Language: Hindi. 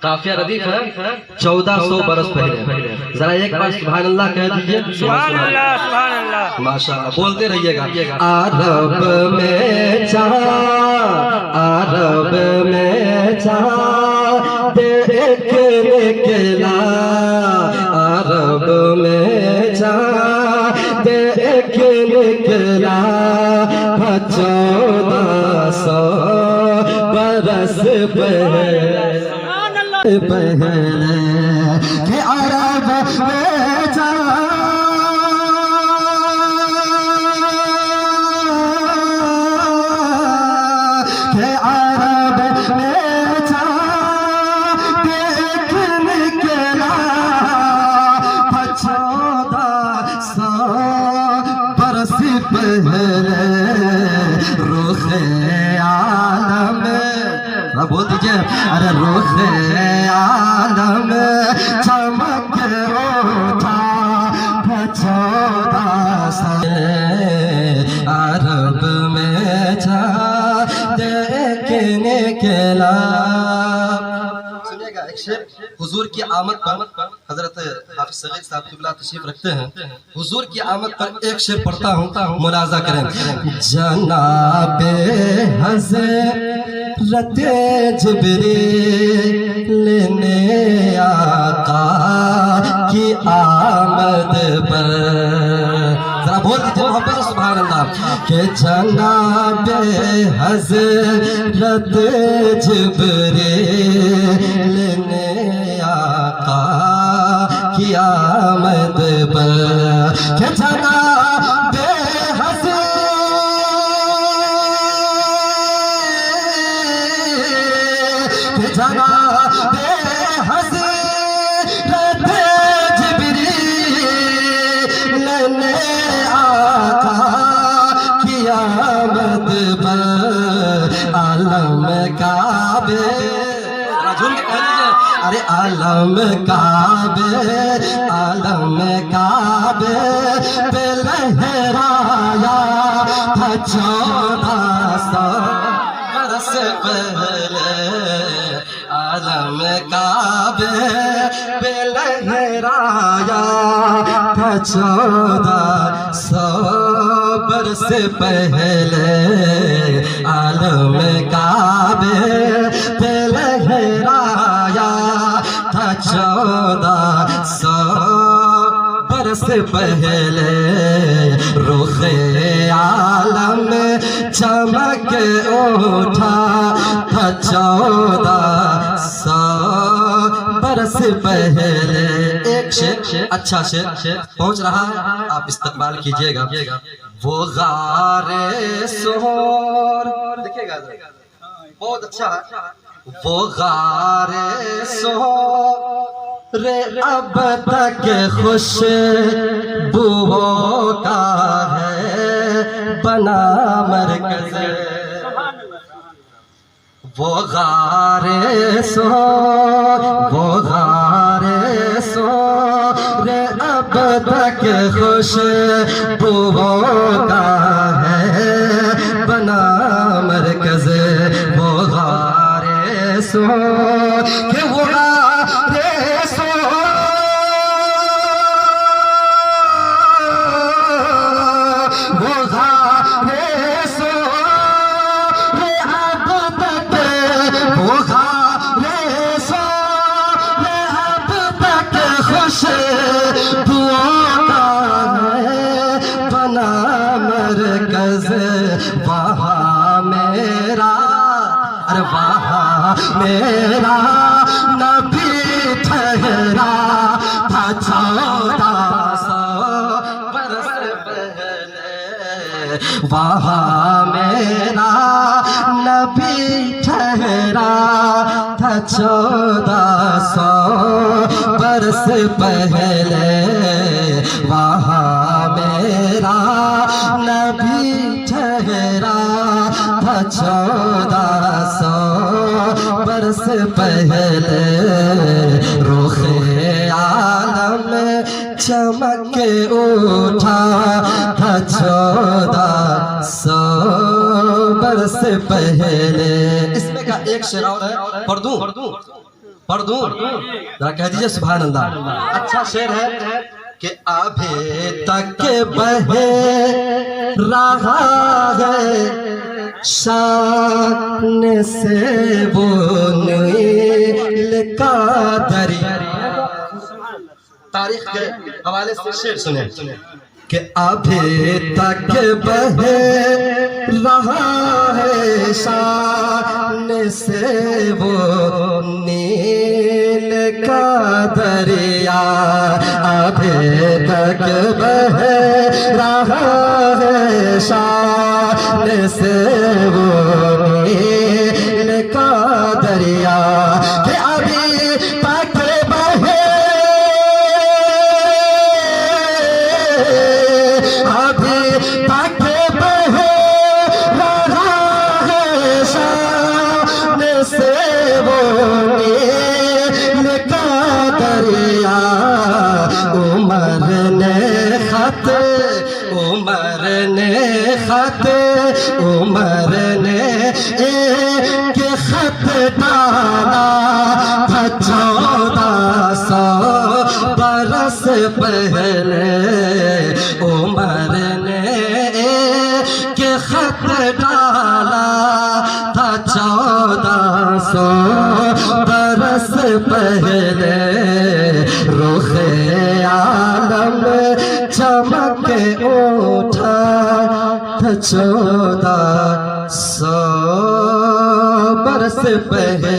काफिया रदीफ है 1400 बरस पहले। जरा एक बार सुभान अल्लाह कह दीजिए। सुभान अल्लाह, सुभान अल्लाह। माशाअल्लाह, बोलते रहिएगा। अरब में चाँद, अरब में चाँद देख निकला, अरब में चाँद देख निकला, 1400 बरस पहले के अरब में चाँद के अरब में चाँद देख निकला, 1400 बरस पहले रुखे आलम। बोल दीजिए, अरे रुखे आलम चमक उठा, 1400 अरब में चाँद देख निकला। सुनिएगा एक शेर हुजूर की आमद पर, हजरत हाफिज सगीर साहब क़िबला तशरीफ रखते हैं। हुजूर की आमद पर एक शेर पढ़ता हूँ, मुलाजा करें। जनाबे हज़रत जिब्रील ने आका की आमद पर, जरा बोल दीजिए मोहब्बत से सुभान अल्लाह। के जनाबे हज़रत जिब्रील ने आका की आमद पर, के जनाबे जनाबे हज़रत जिब्रील ने आका की आमद पर, आलम काबे, अरे आलम काबे, आलम काबे पे लहराया, 1400 बरस पहले, आलम काबे पे लहराया, 1400 बरस पहले, आलम काबे पे लहराया, 1400 बरस पहले, रुखे आलम चमक उठा, 1400 बरस पहले। एक शेर, अच्छा शेर पहुंच रहा है, आप इस्तकबाल कीजिएगा। वो गारे सोर, देखिएगा बहुत अच्छा है। वो गारे सोर अब तक खुशबुओं का है बना मरकज़, वो गारे सो, वो गारे सो रे अब तक खुशबुओं का है बना मरकज़, वो गारे सो के वो गारे सो, वो गारे सो वहाँ मेरा, अरे वहाँ मेरा नबी ठहरा था, 1400 बरस पहले, वहाँ मेरा नबी ठहरा था, 1400 बरस पहले, वहाँ मेरा नबी ठहरा था, 1400 बरस पहले, रुखे आलम चमक उठा था, 1400 बरस पहले। इसमें का एक शेर और है, पढ़ दूं? पढ़ दूं? जरा कह दीजिए सुभान अल्लाह। अच्छा शेर है कि अभी तक बहे रहा है शान से वो नील का दरिया। तारीख के हवाले से शेर सुने कि अभी तक बहे रहा है शान से वो नील का दरिया। अभी तक बहे रहा है शान से वो नील का दरिया। कि अभी तक बहे उमर ने एक खत डाला था 1400 बरस पहले। उमर ने एक खत डाला था 1400 बरस पहले। रुखे आलम चमक उठा 1400 बरस पहले।